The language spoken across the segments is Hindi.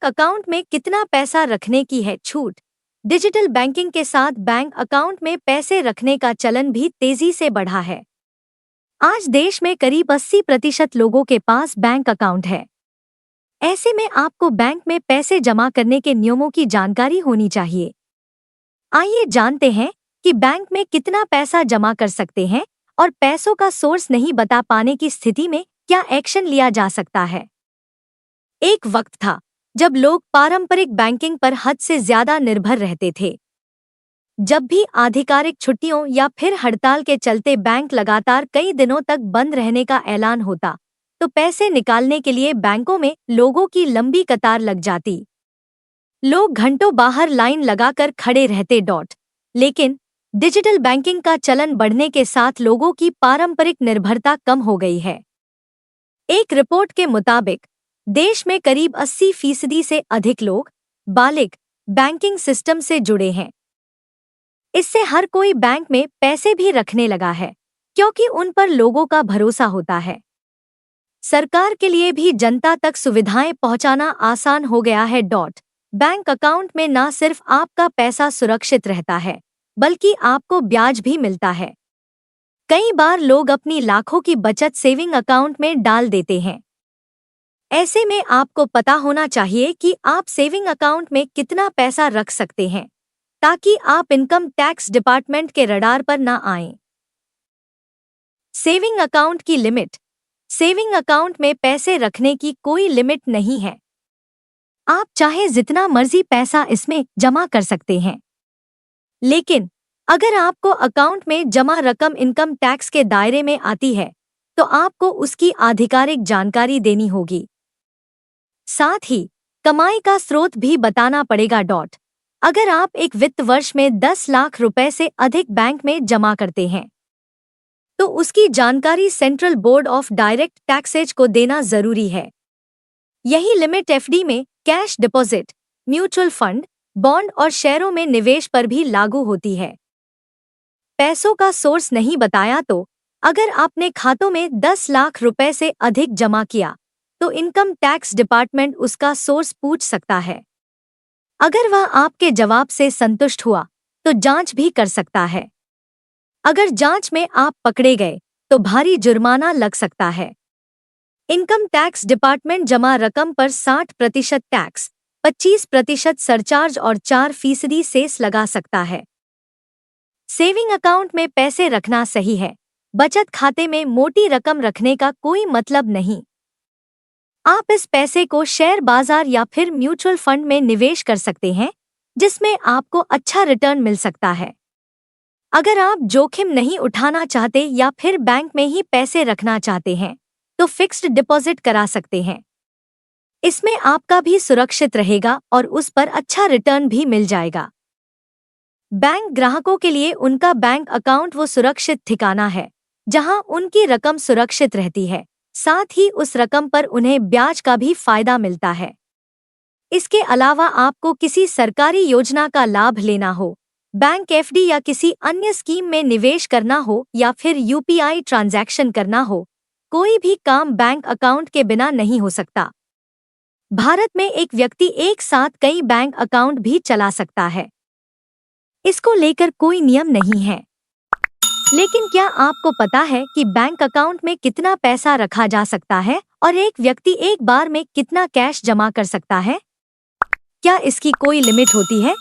बैंक अकाउंट में कितना पैसा रखने की है छूट। डिजिटल बैंकिंग के साथ बैंक अकाउंट में पैसे रखने का चलन भी तेजी से बढ़ा है। आज देश में करीब 80% लोगों के पास बैंक अकाउंट है। ऐसे में आपको बैंक में पैसे जमा करने के नियमों की जानकारी होनी चाहिए। आइए जानते हैं कि बैंक में कितना पैसा जमा कर सकते हैं और पैसों का सोर्स नहीं बता पाने की स्थिति में क्या एक्शन लिया जा सकता है। एक वक्त था जब लोग पारंपरिक बैंकिंग पर हद से ज्यादा निर्भर रहते थे। जब भी आधिकारिक छुट्टियों या फिर हड़ताल के चलते बैंक लगातार कई दिनों तक बंद रहने का ऐलान होता, तो पैसे निकालने के लिए बैंकों में लोगों की लंबी कतार लग जाती। लोग घंटों बाहर लाइन लगाकर खड़े रहते। लेकिन डिजिटल बैंकिंग का चलन बढ़ने के साथ लोगों की पारंपरिक निर्भरता कम हो गई है। एक रिपोर्ट के मुताबिक देश में करीब 80% से अधिक लोग बालिग बैंकिंग सिस्टम से जुड़े हैं। इससे हर कोई बैंक में पैसे भी रखने लगा है, क्योंकि उन पर लोगों का भरोसा होता है। सरकार के लिए भी जनता तक सुविधाएं पहुंचाना आसान हो गया है। बैंक अकाउंट में न सिर्फ आपका पैसा सुरक्षित रहता है, बल्कि आपको ब्याज भी मिलता है। कई बार लोग अपनी लाखों की बचत सेविंग अकाउंट में डाल देते हैं। ऐसे में आपको पता होना चाहिए कि आप सेविंग अकाउंट में कितना पैसा रख सकते हैं, ताकि आप इनकम टैक्स डिपार्टमेंट के रडार पर न आएं। सेविंग अकाउंट की लिमिट। सेविंग अकाउंट में पैसे रखने की कोई लिमिट नहीं है। आप चाहे जितना मर्जी पैसा इसमें जमा कर सकते हैं। लेकिन अगर आपको अकाउंट में जमा रकम इनकम टैक्स के दायरे में आती है, तो आपको उसकी आधिकारिक जानकारी देनी होगी। साथ ही कमाई का स्रोत भी बताना पड़ेगा। अगर आप एक वित्त वर्ष में 10 लाख रुपए से अधिक बैंक में जमा करते हैं, तो उसकी जानकारी central board of direct taxes को देना जरूरी है। यही लिमिट एफडी में, cash deposit, mutual fund, bond और शेयरों में निवेश पर भी लागू होती है। पैसों का सोर्स नहीं बताया तो अगर आपने खातों में 10 लाख रुपए से अधिक जमा किया, तो इनकम टैक्स डिपार्टमेंट उसका सोर्स पूछ सकता है। अगर वह आपके जवाब से संतुष्ट हुआ, तो जांच भी कर सकता है। अगर जांच में आप पकड़े गए, तो भारी जुर्माना लग सकता है। इनकम टैक्स डिपार्टमेंट जमा रकम पर 60% टैक्स, 25% सरचार्ज और 4% सेस लगा सकता है। सेविंग अकाउंट में पैसे रखना सही है, बचत खाते में मोटी रकम रखने का कोई मतलब नहीं। आप इस पैसे को शेयर बाजार या फिर म्यूचुअल फंड में निवेश कर सकते हैं, जिसमें आपको अच्छा रिटर्न मिल सकता है। अगर आप जोखिम नहीं उठाना चाहते या फिर बैंक में ही पैसे रखना चाहते हैं, तो फिक्स्ड डिपॉजिट करा सकते हैं। इसमें आपका भी सुरक्षित रहेगा और उस पर अच्छा रिटर्न भी मिल जाएगा। बैंक ग्राहकों के लिए उनका बैंक अकाउंट वो सुरक्षित ठिकाना है, जहां उनकी रकम सुरक्षित रहती है, साथ ही उस रकम पर उन्हें ब्याज का भी फायदा मिलता है। इसके अलावा आपको किसी सरकारी योजना का लाभ लेना हो, बैंक एफडी या किसी अन्य स्कीम में निवेश करना हो या फिर यूपीआई ट्रांजैक्शन करना हो, कोई भी काम बैंक अकाउंट के बिना नहीं हो सकता। भारत में एक व्यक्ति एक साथ कई बैंक अकाउंट भी चला सकता है। इसको लेकर कोई नियम नहीं है। लेकिन क्या आपको पता है कि बैंक अकाउंट में कितना पैसा रखा जा सकता है और एक व्यक्ति एक बार में कितना कैश जमा कर सकता है? क्या इसकी कोई लिमिट होती है?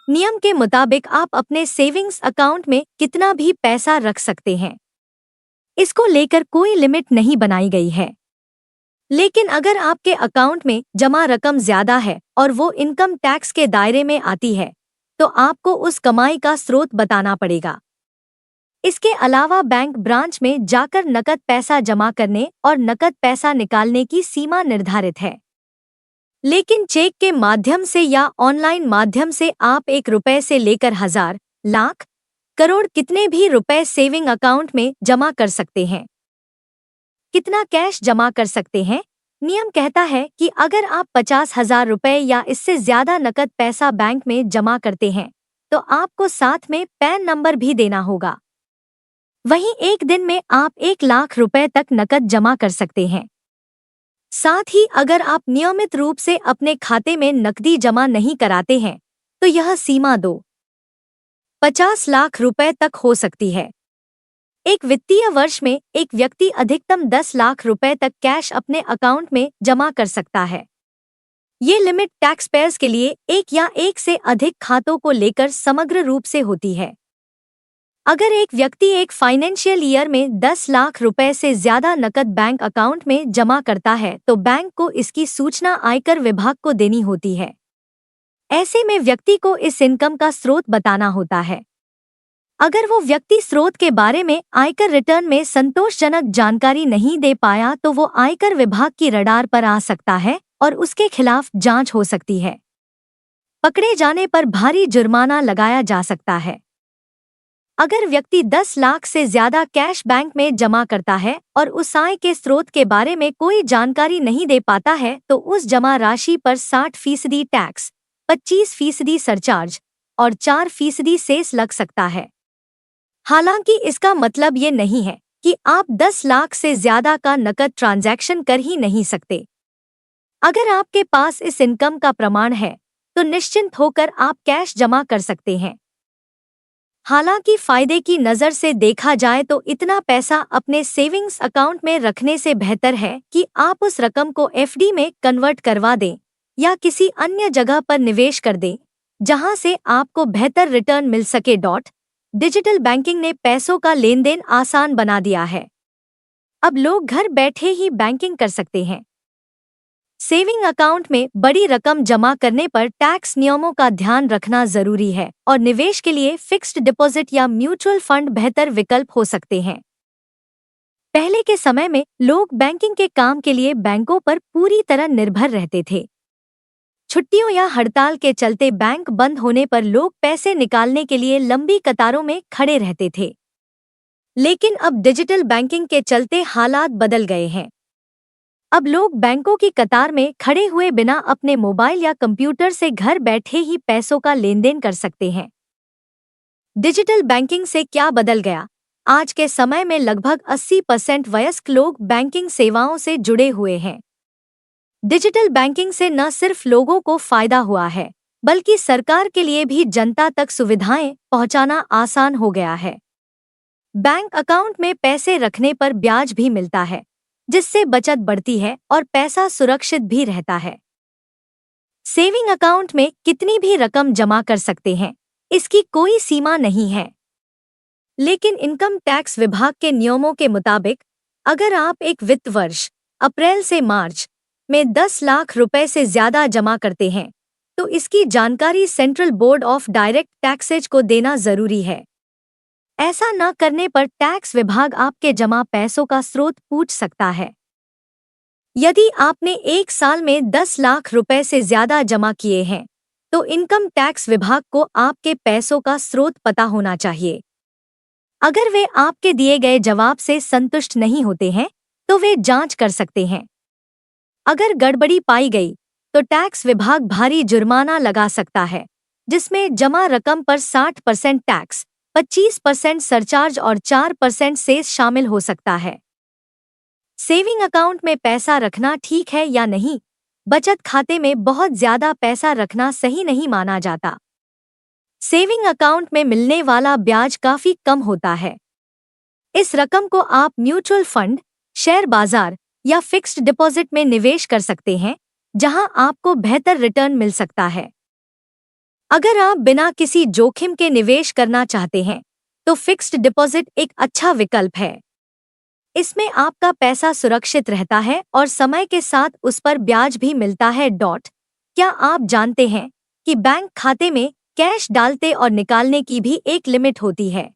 नियम के मुताबिक आप अपने सेविंग्स अकाउंट में कितना भी पैसा रख सकते हैं। इसको लेकर कोई लिमिट नहीं बनाई गई है। लेकिन अगर आपके अकाउंट में जमा रकम ज्यादा है और वो इनकम टैक्स के दायरे में आती है, तो आपको उस कमाई का स्रोत बताना पड़ेगा। इसके अलावा बैंक ब्रांच में जाकर नकद पैसा जमा करने और नकद पैसा निकालने की सीमा निर्धारित है। लेकिन चेक के माध्यम से या ऑनलाइन माध्यम से आप 1 रुपए से लेकर 1000, लाख, करोड़ कितने भी रुपए सेविंग अकाउंट में जमा कर सकते हैं। कितना कैश जमा कर सकते हैं? नियम कहता है कि अगर आप 50,000 रुपए या इससे ज्यादा नकद पैसा बैंक में जमा करते हैं, तो आपको साथ में पैन नंबर भी देना होगा। वहीं एक दिन में आप 1 लाख रुपए तक नकद जमा कर सकते हैं। साथ ही अगर आप नियमित रूप से अपने खाते में नकदी जमा नहीं कराते हैं तो यह सीमा 50 लाख रुपए तक हो सकती है। एक वित्तीय वर्ष में एक व्यक्ति अधिकतम 10 लाख रुपए तक कैश अपने अकाउंट में जमा कर सकता है। ये लिमिट टैक्स पेयर्स के लिए एक या एक से अधिक खातों को लेकर समग्र रूप से होती है। अगर एक व्यक्ति एक फाइनेंशियल ईयर में 10 लाख रुपए से ज्यादा नकद बैंक अकाउंट में जमा करता है तो बैंक को इसकी सूचना आयकर विभाग को देनी होती है। ऐसे में व्यक्ति को इस इनकम का स्रोत बताना होता है। अगर वो व्यक्ति स्रोत के बारे में आयकर रिटर्न में संतोषजनक जानकारी नहीं दे पाया तो वो आयकर विभाग की रडार पर आ सकता है और उसके खिलाफ जांच हो सकती है। पकड़े जाने पर भारी जुर्माना लगाया जा सकता है। अगर व्यक्ति 10 लाख से ज्यादा कैश बैंक में जमा करता है और उस आय के स्रोत के बारे में कोई जानकारी नहीं दे पाता है तो उस जमा राशि पर 60% टैक्स, 25% सरचार्ज और 4% सेस लग सकता है। हालांकि इसका मतलब ये नहीं है कि आप 10 लाख से ज्यादा का नकद ट्रांजैक्शन कर ही नहीं सकते। अगर आपके पास इस इनकम का प्रमाण है तो निश्चिंत होकर आप कैश जमा कर सकते हैं। हालांकि फायदे की नज़र से देखा जाए तो इतना पैसा अपने सेविंग्स अकाउंट में रखने से बेहतर है कि आप उस रकम को एफडी में कन्वर्ट करवा दें या किसी अन्य जगह पर निवेश कर दें जहां से आपको बेहतर रिटर्न मिल सके। डिजिटल बैंकिंग ने पैसों का लेन देन आसान बना दिया है। अब लोग घर बैठे ही बैंकिंग कर सकते हैं। सेविंग अकाउंट में बड़ी रकम जमा करने पर टैक्स नियमों का ध्यान रखना जरूरी है और निवेश के लिए फिक्स्ड डिपॉजिट या म्यूचुअल फंड बेहतर विकल्प हो सकते हैं। पहले के समय में लोग बैंकिंग के काम के लिए बैंकों पर पूरी तरह निर्भर रहते थे। छुट्टियों या हड़ताल के चलते बैंक बंद होने पर लोग पैसे निकालने के लिए लंबी कतारों में खड़े रहते थे। लेकिन अब डिजिटल बैंकिंग के चलते हालात बदल गए हैं। अब लोग बैंकों की कतार में खड़े हुए बिना अपने मोबाइल या कंप्यूटर से घर बैठे ही पैसों का लेनदेन कर सकते हैं। डिजिटल बैंकिंग से क्या बदल गया? आज के समय में लगभग 80% वयस्क लोग बैंकिंग सेवाओं से जुड़े हुए हैं। डिजिटल बैंकिंग से न सिर्फ लोगों को फायदा हुआ है, बल्कि सरकार के लिए भी जनता तक सुविधाएं पहुंचाना आसान हो गया है। बैंक अकाउंट में पैसे रखने पर ब्याज भी मिलता है, जिससे बचत बढ़ती है और पैसा सुरक्षित भी रहता है। सेविंग अकाउंट में कितनी भी रकम जमा कर सकते हैं, इसकी कोई सीमा नहीं है। लेकिन इनकम टैक्स विभाग के नियमों के मुताबिक अगर आप एक वित्त वर्ष अप्रैल से मार्च में 10 लाख रुपए से ज्यादा जमा करते हैं तो इसकी जानकारी central board of direct taxes को देना जरूरी है। ऐसा न करने पर टैक्स विभाग आपके जमा पैसों का स्रोत पूछ सकता है। यदि आपने एक साल में 10 लाख रुपए से ज्यादा जमा किए हैं तो इनकम टैक्स विभाग को आपके पैसों का स्रोत पता होना चाहिए। अगर वे आपके दिए गए जवाब से संतुष्ट नहीं होते हैं तो वे जांच कर सकते हैं। अगर गड़बड़ी पाई गई तो टैक्स विभाग भारी जुर्माना लगा सकता है, जिसमें जमा रकम पर 60% टैक्स, 25% सरचार्ज और 4% सेस शामिल हो सकता है। सेविंग अकाउंट में पैसा रखना ठीक है या नहीं? बचत खाते में बहुत ज्यादा पैसा रखना सही नहीं माना जाता। सेविंग अकाउंट में मिलने वाला ब्याज काफी कम होता है। इस रकम को आप म्यूचुअल फंड, शेयर बाजार या फिक्स्ड डिपॉजिट में निवेश कर सकते हैं, जहां आपको बेहतर रिटर्न मिल सकता है। अगर आप बिना किसी जोखिम के निवेश करना चाहते हैं तो फिक्स्ड डिपॉजिट एक अच्छा विकल्प है। इसमें आपका पैसा सुरक्षित रहता है और समय के साथ उस पर ब्याज भी मिलता है। क्या आप जानते हैं कि बैंक खाते में कैश डालते और निकालने की भी एक लिमिट होती है?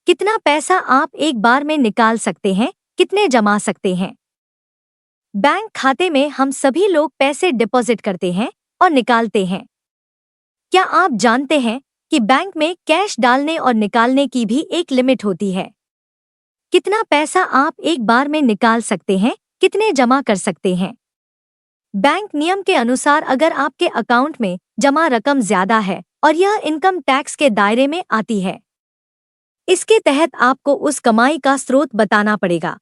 कितना पैसा आप एक बार में निकाल सकते हैं, कितने जमा सकते हैं? बैंक खाते में हम सभी लोग पैसे डिपॉजिट करते हैं और निकालते हैं। क्या आप जानते हैं कि बैंक में कैश डालने और निकालने की भी एक लिमिट होती है? कितना पैसा आप एक बार में निकाल सकते हैं, कितने जमा कर सकते हैं? बैंक नियम के अनुसार अगर आपके अकाउंट में जमा रकम ज्यादा है और यह इनकम टैक्स के दायरे में आती है, इसके तहत आपको उस कमाई का स्रोत बताना पड़ेगा।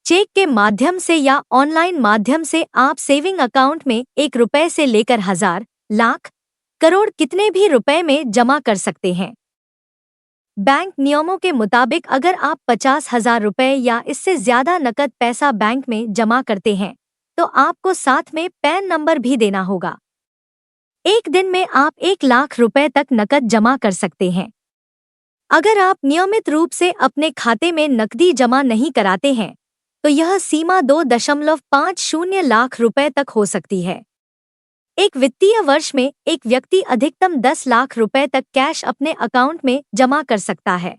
चेक के माध्यम से या ऑनलाइन माध्यम से आप सेविंग अकाउंट में 1 रुपए से लेकर हजार, लाख, करोड़ कितने भी रुपए में जमा कर सकते हैं। बैंक नियमों के मुताबिक अगर आप 50,000 रुपए या इससे ज्यादा नकद पैसा बैंक में जमा करते हैं तो आपको साथ में पैन नंबर भी देना होगा। एक दिन में आप 1 लाख रुपए तक नकद जमा कर सकते हैं। अगर आप नियमित रूप से अपने खाते में नकदी जमा नहीं कराते हैं तो यह सीमा 2.50 लाख रुपए तक हो सकती है। एक वित्तीय वर्ष में एक व्यक्ति अधिकतम 10 लाख रुपए तक कैश अपने अकाउंट में जमा कर सकता है।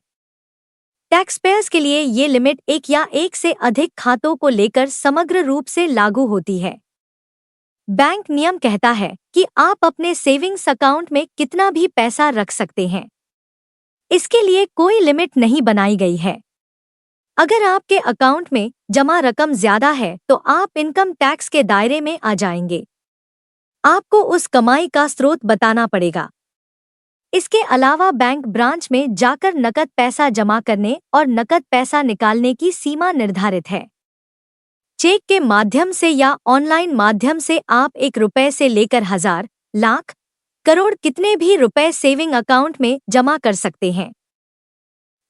टैक्स पेयर्स के लिए ये लिमिट एक या एक से अधिक खातों को लेकर समग्र रूप से लागू होती है। बैंक नियम कहता है कि आप अपने सेविंग्स अकाउंट में कितना भी पैसा रख सकते हैं। इसके लिए कोई लिमिट नहीं बनाई गई है। अगर आपके अकाउंट में जमा रकम ज्यादा है तो आप इनकम टैक्स के दायरे में आ जाएंगे। आपको उस कमाई का स्रोत बताना पड़ेगा। इसके अलावा बैंक ब्रांच में जाकर नकद पैसा जमा करने और नकद पैसा निकालने की सीमा निर्धारित है। चेक के माध्यम से या ऑनलाइन माध्यम से आप 1 रुपए से लेकर हजार, लाख, करोड़ कितने भी रुपए सेविंग अकाउंट में जमा कर सकते हैं।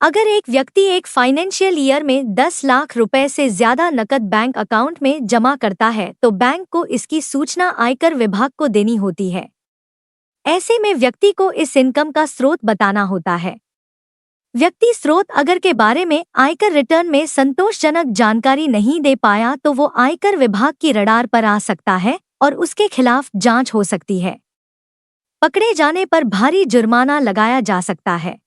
अगर एक व्यक्ति एक फाइनेंशियल ईयर में 10 लाख रुपए से ज्यादा नकद बैंक अकाउंट में जमा करता है तो बैंक को इसकी सूचना आयकर विभाग को देनी होती है। ऐसे में व्यक्ति को इस इनकम का स्रोत बताना होता है। व्यक्ति स्रोत अगर के बारे में आयकर रिटर्न में संतोषजनक जानकारी नहीं दे पाया तो वो आयकर विभाग की रडार पर आ सकता है और उसके खिलाफ जांच हो सकती है। पकड़े जाने पर भारी जुर्माना लगाया जा सकता है।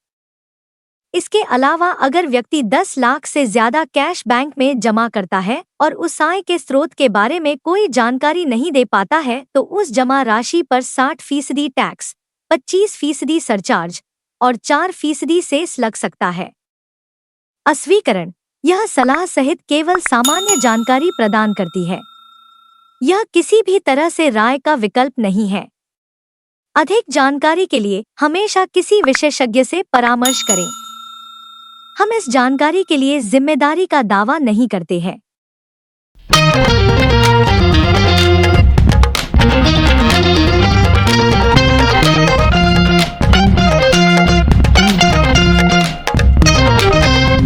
इसके अलावा अगर व्यक्ति 10 लाख से ज्यादा कैश बैंक में जमा करता है और उस आय के स्रोत के बारे में कोई जानकारी नहीं दे पाता है तो उस जमा राशि पर 60% टैक्स, 25% सरचार्ज और 4% सेस लग सकता है। अस्वीकरण: यह सलाह सहित केवल सामान्य जानकारी प्रदान करती है। यह किसी भी तरह से राय का विकल्प नहीं है। अधिक जानकारी के लिए हमेशा किसी विशेषज्ञ से परामर्श करें। हम इस जानकारी के लिए जिम्मेदारी का दावा नहीं करते हैं।